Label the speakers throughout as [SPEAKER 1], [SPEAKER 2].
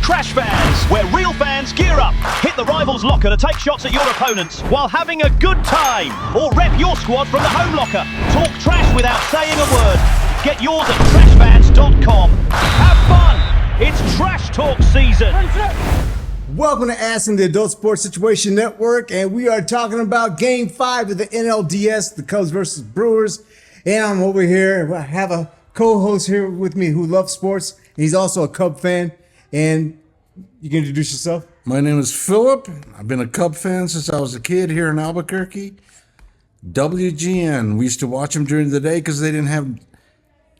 [SPEAKER 1] TrashFanz, where real fans gear up, hit the rival's locker to take shots at your opponents while having a good time, or rep your squad from the home locker. Talk trash without saying a word. Get yours at TrashFanz.com. Have fun! It's Trash Talk season.
[SPEAKER 2] Welcome to ASSN, the Adult Sports Situation Network, and we are talking about Game 5 of the NLDS, the Cubs versus Brewers. And I'm over here. I have a co-host here with me who loves sports. He's also a Cub fan. And you can introduce yourself?
[SPEAKER 3] My name is Philip. I've been a Cub fan since I was a kid here in Albuquerque. WGN. We used to watch them during the day because they didn't have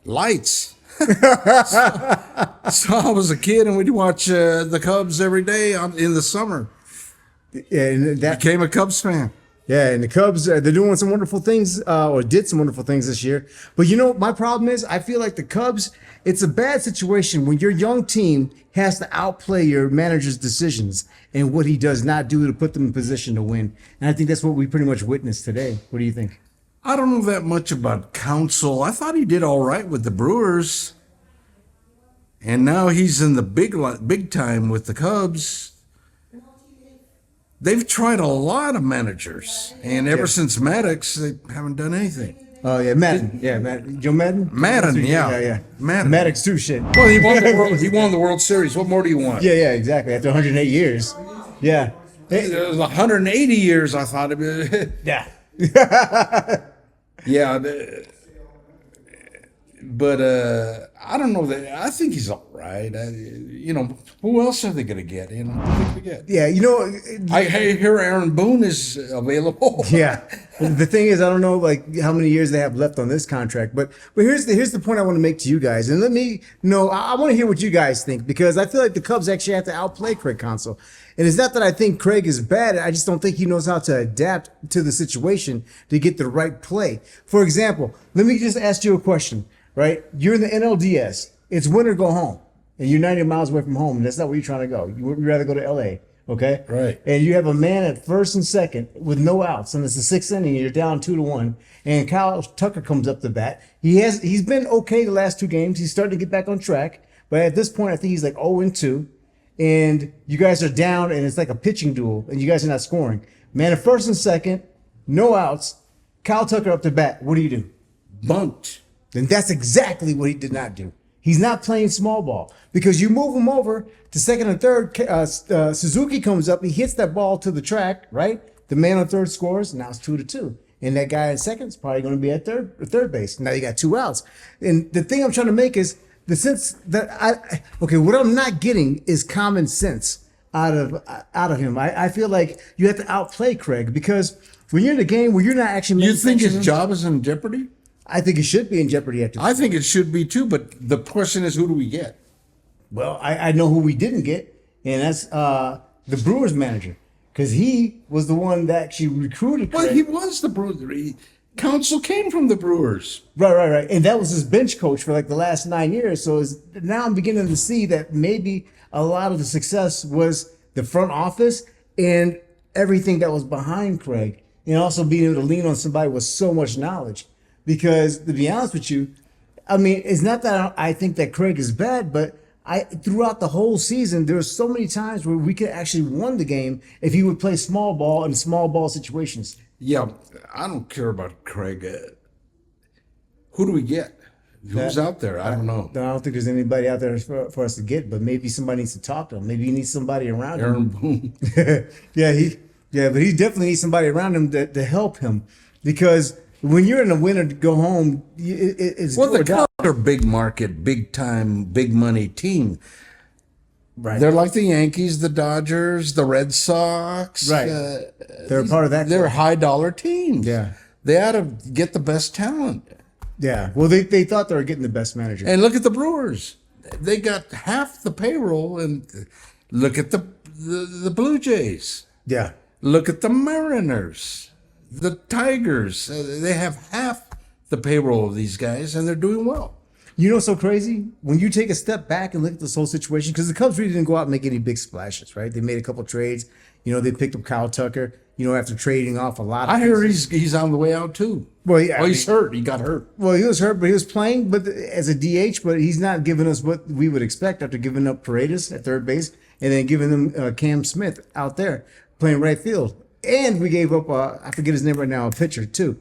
[SPEAKER 3] lights. So I was a kid and we'd watch the Cubs every day in the summer.
[SPEAKER 2] Yeah, and that
[SPEAKER 3] became a Cubs fan.
[SPEAKER 2] Yeah, and the Cubs, they're doing some wonderful things, or did some wonderful things this year. But you know, my problem is I feel like the Cubs, it's a bad situation when your young team has to outplay your manager's decisions and what he does not do to put them in position to win. And I think that's what we pretty much witnessed today. What do you think?
[SPEAKER 3] I don't know that much about Counsell. I thought he did all right with the Brewers. And now he's in the big time with the Cubs. They've tried a lot of managers, and ever since Maddox, they haven't done anything.
[SPEAKER 2] Oh yeah, Madden. Joe Madden.
[SPEAKER 3] Madden, yeah. Madden.
[SPEAKER 2] Maddox too. Shit.
[SPEAKER 3] Well, he won the world. He won the World Series. What more do you want?
[SPEAKER 2] Yeah, exactly. After 108 years. Yeah.
[SPEAKER 3] It was 180 years. I thought of it.
[SPEAKER 2] Yeah.
[SPEAKER 3] Yeah. But I don't know that. I think he's all right. Who else are they going to get? Who they get?
[SPEAKER 2] Yeah,
[SPEAKER 3] I hear Aaron Boone is available.
[SPEAKER 2] Yeah. The thing is, I don't know how many years they have left on this contract. But here's the point I want to make to you guys. And let me know. I want to hear what you guys think, because I feel like the Cubs actually have to outplay Craig Counsell. And it's not that I think Craig is bad. I just don't think he knows how to adapt to the situation to get the right play. For example, let me just ask you a question. Right? You're in the NLDS. It's win or go home. And you're 90 miles away from home. And that's not where you're trying to go. You'd rather go to LA. Okay?
[SPEAKER 3] Right.
[SPEAKER 2] And you have a man at first and second with no outs. And it's the sixth inning. And you're down 2-1. And Kyle Tucker comes up to bat. He's been okay the last two games. He's starting to get back on track. But at this point, I think he's like 0-2. And you guys are down. And it's like a pitching duel. And you guys are not scoring. Man at first and second. No outs. Kyle Tucker up to bat. What do you do?
[SPEAKER 3] Bunt.
[SPEAKER 2] And that's exactly what he did not do. He's not playing small ball, because you move him over to second and third. Suzuki comes up, he hits that ball to the track, right? The man on third scores. Now it's 2-2, and that guy at second is probably going to be at third base. Now you got two outs. And the thing I'm trying to make is the sense that what I'm not getting is common sense out of him. I feel like you have to outplay Craig, because when you're in a game where you're not actually.
[SPEAKER 3] You think his job is in jeopardy?
[SPEAKER 2] I think it should be in jeopardy after.
[SPEAKER 3] I think it should be too, but the question is, who do we get?
[SPEAKER 2] Well, I know who we didn't get, and that's the Brewers manager, because he was the one that actually recruited Craig.
[SPEAKER 3] Well, he was the Brewers. Counsell came from the Brewers.
[SPEAKER 2] Right. And that was his bench coach for the last 9 years. So now I'm beginning to see that maybe a lot of the success was the front office and everything that was behind Craig, and also being able to lean on somebody with so much knowledge. Because to be honest with you, I mean, it's not that I think that Craig is bad, but throughout the whole season, there were so many times where we could actually won the game if he would play small ball in small ball situations.
[SPEAKER 3] Yeah, I don't care about Craig. Who do we get? Who's out there? I don't know.
[SPEAKER 2] I don't think there's anybody out there for us to get, but maybe somebody needs to talk to him. Maybe he needs somebody around him.
[SPEAKER 3] Aaron Boone.
[SPEAKER 2] But he definitely needs somebody around him to help him, because when you're in a winner to go home, it's
[SPEAKER 3] the Cubs are big market, big time, big money team.
[SPEAKER 2] Right.
[SPEAKER 3] They're like the Yankees, the Dodgers, the Red Sox.
[SPEAKER 2] Right. They're a part of that.
[SPEAKER 3] They're high dollar teams.
[SPEAKER 2] Yeah.
[SPEAKER 3] They ought to get the best talent.
[SPEAKER 2] Yeah. Well, they thought they were getting the best manager.
[SPEAKER 3] And look at the Brewers. They got half the payroll. And look at the Blue Jays.
[SPEAKER 2] Yeah.
[SPEAKER 3] Look at the Mariners. The Tigers, they have half the payroll of these guys, and they're doing well.
[SPEAKER 2] You know what's so crazy? When you take a step back and look at this whole situation, because the Cubs really didn't go out and make any big splashes, right? They made a couple trades. They picked up Kyle Tucker. after trading off a lot of
[SPEAKER 3] I hear
[SPEAKER 2] pieces.
[SPEAKER 3] he's on the way out too.
[SPEAKER 2] Well, yeah,
[SPEAKER 3] He's hurt. He got hurt.
[SPEAKER 2] Well, he was hurt, but he was playing, but as a DH. But he's not giving us what we would expect after giving up Paredes at third base and then giving them Cam Smith out there playing right field. And we gave up I forget his name right now, a pitcher too.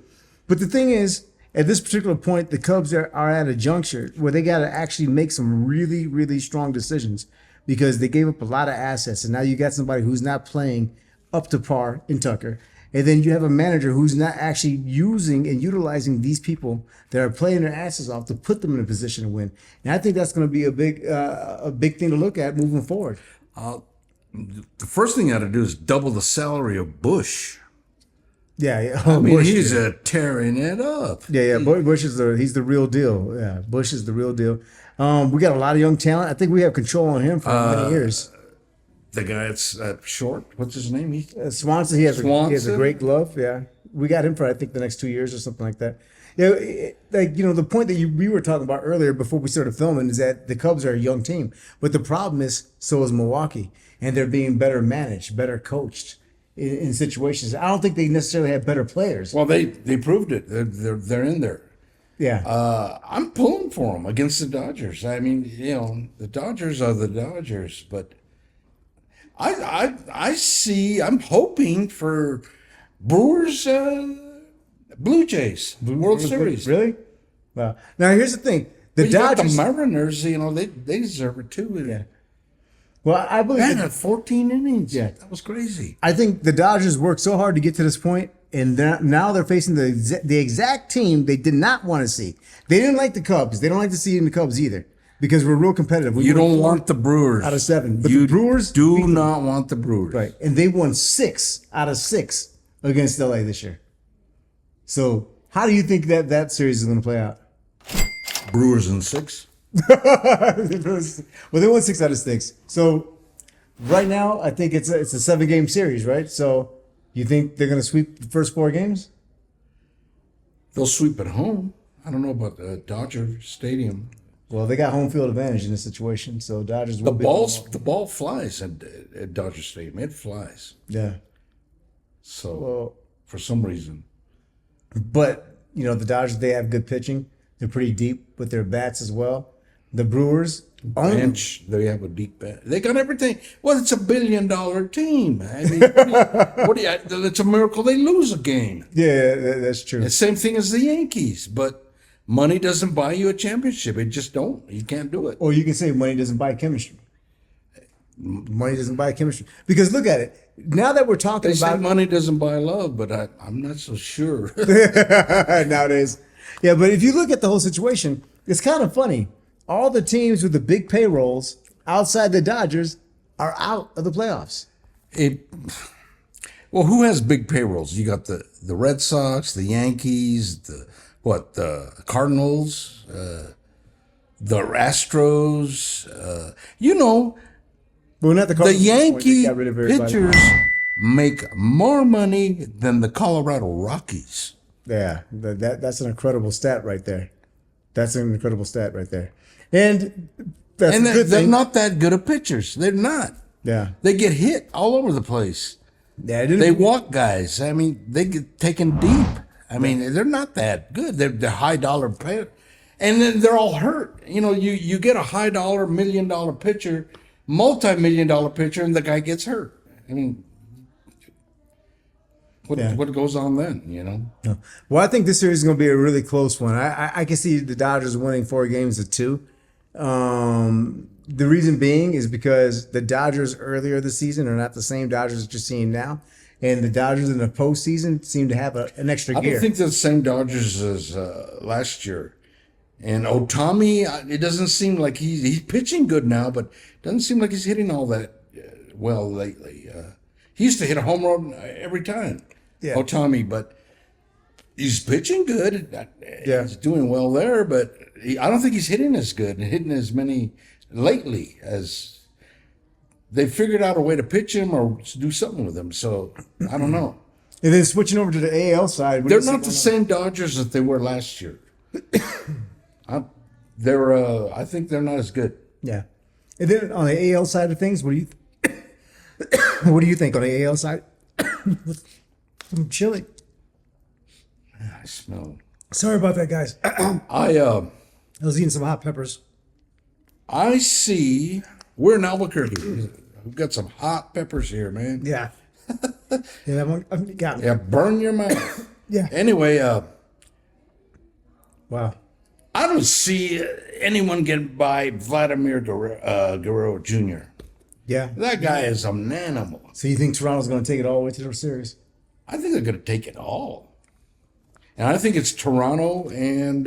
[SPEAKER 2] But the thing is, at this particular point, the Cubs are at a juncture where they got to actually make some really, really strong decisions because they gave up a lot of assets, and now you got somebody who's not playing up to par in Tucker. And then you have a manager who's not actually using and utilizing these people that are playing their asses off to put them in a position to win. And I think that's going to be a big thing to look at moving forward.
[SPEAKER 3] The first thing you got to do is double the salary of Bush.
[SPEAKER 2] Yeah.
[SPEAKER 3] I mean,
[SPEAKER 2] Bush,
[SPEAKER 3] he's tearing it up.
[SPEAKER 2] Yeah. Bush is he's the real deal. Yeah, Bush is the real deal. We got a lot of young talent. I think we have control on him for many years.
[SPEAKER 3] The guy that's short, what's his name?
[SPEAKER 2] Swanson, he has a
[SPEAKER 3] Swanson?
[SPEAKER 2] great glove. Yeah, we got him for I think the next 2 years or something like that. Yeah, the point that we were talking about earlier before we started filming is that the Cubs are a young team, but the problem is so is Milwaukee, and they're being better managed, better coached in situations. I don't think they necessarily have better players.
[SPEAKER 3] Well, they proved it. They're in there.
[SPEAKER 2] Yeah.
[SPEAKER 3] I'm pulling for them against the Dodgers. I mean, the Dodgers are the Dodgers, but I'm hoping for Brewers, Blue Jays, World Series.
[SPEAKER 2] Really? Wow. Now here's the thing:
[SPEAKER 3] But you got
[SPEAKER 2] Dodgers.
[SPEAKER 3] the Mariners, they deserve it too.
[SPEAKER 2] Yeah. Well, I believe
[SPEAKER 3] Man, 14 innings.
[SPEAKER 2] Yeah.
[SPEAKER 3] That was crazy.
[SPEAKER 2] I think the Dodgers worked so hard to get to this point, and now they're facing the exact team they did not want to see. They didn't like the Cubs. They don't like to see in the Cubs either because we're real competitive.
[SPEAKER 3] You don't want the Brewers.
[SPEAKER 2] out of 7, but
[SPEAKER 3] you
[SPEAKER 2] the Brewers
[SPEAKER 3] do not want the Brewers.
[SPEAKER 2] right, and they won 6 out of 6 against LA this year. So, how do you think that series is going to play out?
[SPEAKER 3] Brewers in 6.
[SPEAKER 2] Well, they won 6 out of 6. So right now, I think it's a 7-game series, right? So you think they're going to sweep the first 4 games?
[SPEAKER 3] They'll sweep at home. I don't know about the Dodger Stadium.
[SPEAKER 2] Well, they got home field advantage in this situation, so Dodgers will
[SPEAKER 3] The ball flies at Dodger Stadium. It flies.
[SPEAKER 2] Yeah.
[SPEAKER 3] So
[SPEAKER 2] Well,
[SPEAKER 3] for some reason,
[SPEAKER 2] but the Dodgers, they have good pitching. They're pretty deep with their bats as well. The Brewers,
[SPEAKER 3] bench, they have a deep bench. They got everything. Well, it's $1 billion team. I mean, it's a miracle they lose a game.
[SPEAKER 2] yeah, that's true.
[SPEAKER 3] The same thing as the Yankees, but money doesn't buy you a championship. It just don't. You can't do it.
[SPEAKER 2] Or you can say money doesn't buy chemistry. Money doesn't buy chemistry. Because look at it. Now that we're talking
[SPEAKER 3] They say
[SPEAKER 2] about
[SPEAKER 3] money doesn't buy love, but I'm not so sure.
[SPEAKER 2] nowadays. Yeah, but if you look at the whole situation, it's kind of funny. All the teams with the big payrolls outside the Dodgers are out of the playoffs.
[SPEAKER 3] Well, who has big payrolls? You got the Red Sox, the Yankees, the Cardinals, the Astros.
[SPEAKER 2] Well, not the
[SPEAKER 3] The
[SPEAKER 2] Cardinals.
[SPEAKER 3] Yankee
[SPEAKER 2] They got rid of everybody.
[SPEAKER 3] pitchers make more money than the Colorado Rockies.
[SPEAKER 2] Yeah, that's an incredible stat right there. That's an incredible stat right there. And that's
[SPEAKER 3] And
[SPEAKER 2] a good
[SPEAKER 3] they're
[SPEAKER 2] thing.
[SPEAKER 3] not that good of pitchers. They're not.
[SPEAKER 2] Yeah.
[SPEAKER 3] They get hit all over the place.
[SPEAKER 2] Yeah, it didn't-
[SPEAKER 3] They walk guys. I mean, they get taken deep. I mean, they're not that good. They're high dollar pay, and then they're all hurt. You get a high dollar $1 million pitcher, multi-million dollar pitcher, and the guy gets hurt. I mean, what goes on then?
[SPEAKER 2] No. Well, I think this series is going to be a really close one. I can see the Dodgers winning 4 games to 2. The reason being is because the Dodgers earlier this season are not the same Dodgers that you're seeing now. And the Dodgers in the postseason seem to have an extra
[SPEAKER 3] I
[SPEAKER 2] gear.
[SPEAKER 3] don't think they're the same Dodgers as last year. And Otami, it doesn't seem like he's pitching good now, but it doesn't seem like he's hitting all that well lately. He used to hit a home run every time, Otami, but he's pitching good.
[SPEAKER 2] Yeah.
[SPEAKER 3] He's doing well there, but I don't think he's hitting as good and hitting as many lately as they figured out a way to pitch him or do something with him. So I don't know.
[SPEAKER 2] And then switching over to the AL side. what do
[SPEAKER 3] They're
[SPEAKER 2] you see
[SPEAKER 3] not the
[SPEAKER 2] going
[SPEAKER 3] same Dodgers that they were last year. I think they're not as good.
[SPEAKER 2] on? Yeah. And then on the AL side of things, what do you think on the AL side? I'm chilly.
[SPEAKER 3] I smell.
[SPEAKER 2] Sorry about that, guys.
[SPEAKER 3] I
[SPEAKER 2] was eating some hot peppers.
[SPEAKER 3] I see. We're in Albuquerque. We've got some hot peppers here, man.
[SPEAKER 2] Yeah. Yeah, that one got me.
[SPEAKER 3] Yeah, burn your mouth.
[SPEAKER 2] Yeah.
[SPEAKER 3] Anyway,
[SPEAKER 2] Wow.
[SPEAKER 3] I don't see anyone get by Vladimir Guerrero Jr.
[SPEAKER 2] Yeah.
[SPEAKER 3] That guy is an animal.
[SPEAKER 2] So you think Toronto's going to take it all the way to the series?
[SPEAKER 3] I think they're going to take it all. And I think it's Toronto and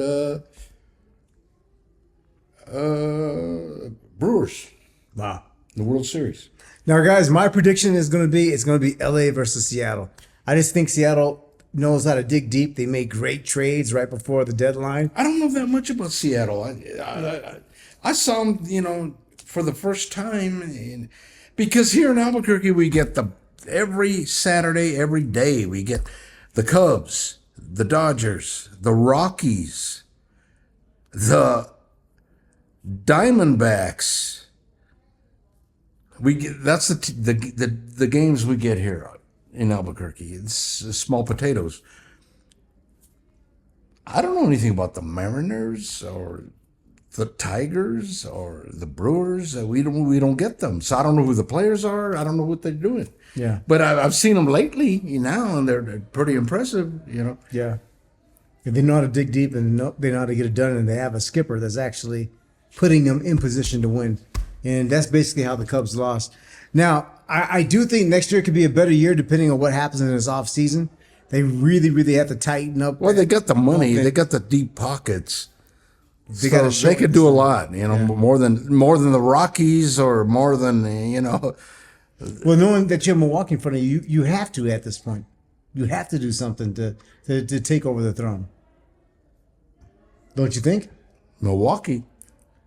[SPEAKER 3] Brewers.
[SPEAKER 2] Wow.
[SPEAKER 3] The World Series.
[SPEAKER 2] Now, guys, my prediction is going to be LA versus Seattle. I just think Seattle knows how to dig deep. They made great trades right before the deadline.
[SPEAKER 3] I don't know that much about Seattle. I saw them, for the first time, because here in Albuquerque we get every Saturday, every day we get the Cubs, the Dodgers, the Rockies, the Diamondbacks. That's the games we get here in Albuquerque. It's small potatoes. I don't know anything about the Mariners or the Tigers or the Brewers. We don't get them, so I don't know who the players are. I don't know what they're doing.
[SPEAKER 2] Yeah,
[SPEAKER 3] but I've seen them lately now, and they're pretty impressive.
[SPEAKER 2] Yeah, they know how to dig deep, and they know how to get it done, and they have a skipper that's actually putting them in position to win. And that's basically how the Cubs lost. Now, I do think next year could be a better year depending on what happens in this offseason. They really, really have to tighten up.
[SPEAKER 3] Well, they got the money. They got the deep pockets.
[SPEAKER 2] They
[SPEAKER 3] could do a lot, more than the Rockies or more than,
[SPEAKER 2] Well, knowing that you have Milwaukee in front of you, you have to at this point. You have to do something to take over the throne. Don't you think?
[SPEAKER 3] Milwaukee.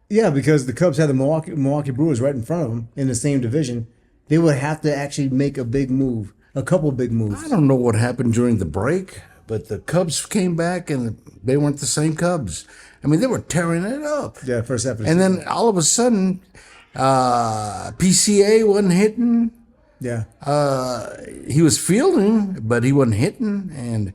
[SPEAKER 2] Yeah, because the Cubs had the Milwaukee Brewers right in front of them in the same division. They would have to actually make a big move, a couple big moves.
[SPEAKER 3] I don't know what happened during the break, but the Cubs came back and they weren't the same Cubs. I mean, they were tearing it up.
[SPEAKER 2] Yeah, first half of the
[SPEAKER 3] And
[SPEAKER 2] season.
[SPEAKER 3] then all of a sudden, PCA wasn't hitting.
[SPEAKER 2] Yeah.
[SPEAKER 3] He was fielding, but he wasn't hitting, and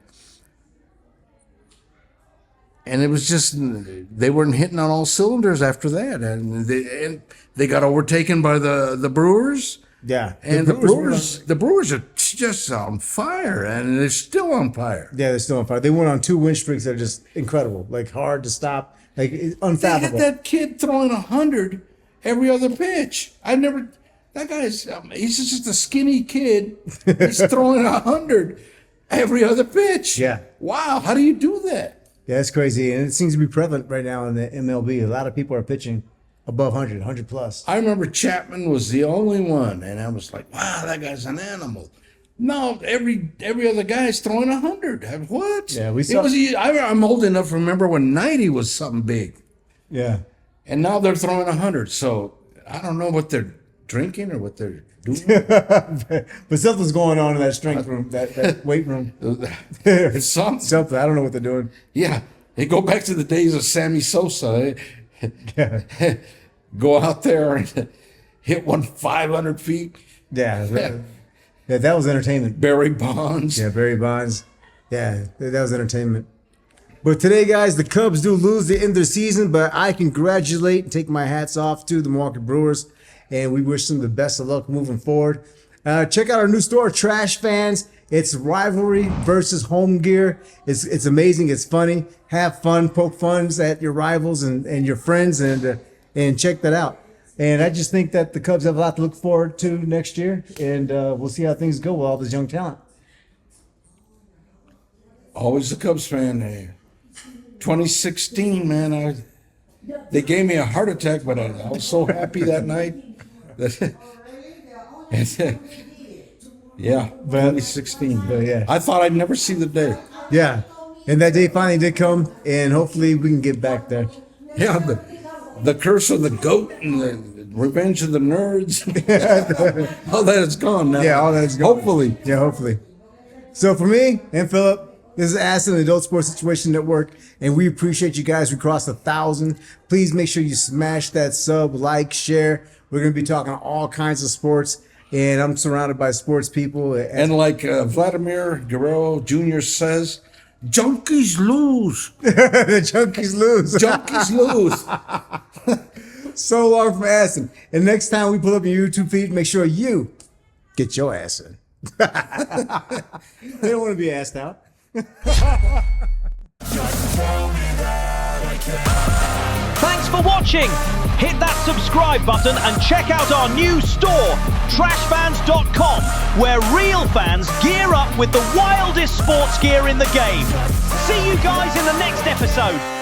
[SPEAKER 3] it was just they weren't hitting on all cylinders after that, and they got overtaken by the Brewers.
[SPEAKER 2] Yeah.
[SPEAKER 3] And the Brewers are just on fire, and they're still on fire.
[SPEAKER 2] Yeah, they're still on fire. They went on 2 win streaks that are just incredible, like hard to stop, like unfathomable.
[SPEAKER 3] They had that kid throwing 100 every other pitch. That guy's he's just a skinny kid. He's throwing 100 every other pitch.
[SPEAKER 2] Yeah.
[SPEAKER 3] Wow, how do you do that?
[SPEAKER 2] Yeah, it's crazy, and it seems to be prevalent right now in the MLB. A lot of people are pitching above 100 plus.
[SPEAKER 3] I remember Chapman was the only one, and I was like, wow, that guy's an animal. No, every other guy's throwing 100. What?
[SPEAKER 2] Yeah, we saw.
[SPEAKER 3] I'm old enough to remember when 90 was something big.
[SPEAKER 2] Yeah.
[SPEAKER 3] And now they're throwing 100. So I don't know what they're drinking or what they're doing.
[SPEAKER 2] But something's going on in that strength room, that weight room.
[SPEAKER 3] It's something.
[SPEAKER 2] Something. I don't know what they're doing.
[SPEAKER 3] Yeah. They go back to the days of Sammy Sosa.
[SPEAKER 2] Yeah.
[SPEAKER 3] Go out there and hit one 500 feet.
[SPEAKER 2] Yeah. Yeah, that was entertainment.
[SPEAKER 3] Barry Bonds.
[SPEAKER 2] Yeah, Barry Bonds. Yeah, that was entertainment. But today, guys, the Cubs do lose the end of the season, but I congratulate and take my hats off to the Milwaukee Brewers, and we wish them the best of luck moving forward. Check out our new store, TrashFanz. It's rivalry versus home gear. It's amazing. It's funny. Have fun. Poke funs at your rivals and your friends, and check that out. And I just think that the Cubs have a lot to look forward to next year, and we'll see how things go with all this young talent.
[SPEAKER 3] Always a Cubs fan. 2016, man, they gave me a heart attack, but I was so happy that night. Yeah, 2016.
[SPEAKER 2] yeah.
[SPEAKER 3] I thought I'd never see the day.
[SPEAKER 2] Yeah, and that day finally did come, and hopefully we can get back there.
[SPEAKER 3] Yeah, the curse of the goat and the revenge of the nerds. All that is gone now.
[SPEAKER 2] Yeah, all that is gone.
[SPEAKER 3] Hopefully.
[SPEAKER 2] Yeah, hopefully. So for me and Philip, this is ASSN, the Adult Sports Situation Network, and we appreciate you guys. We crossed 1,000. Please make sure you smash that sub, like, share. We're going to be talking all kinds of sports. and I'm surrounded by sports people.
[SPEAKER 3] And like Vladimir Guerrero Jr. says, junkies lose.
[SPEAKER 2] The junkies lose.
[SPEAKER 3] Junkies lose.
[SPEAKER 2] So long from ASSN. And next time we pull up your YouTube feed, make sure you get your ass in. They don't want to be asked out.
[SPEAKER 1] Thanks for watching. Hit that subscribe button and check out our new store, TrashFanz.com, where real fans gear up with the wildest sports gear in the game. See you guys in the next episode.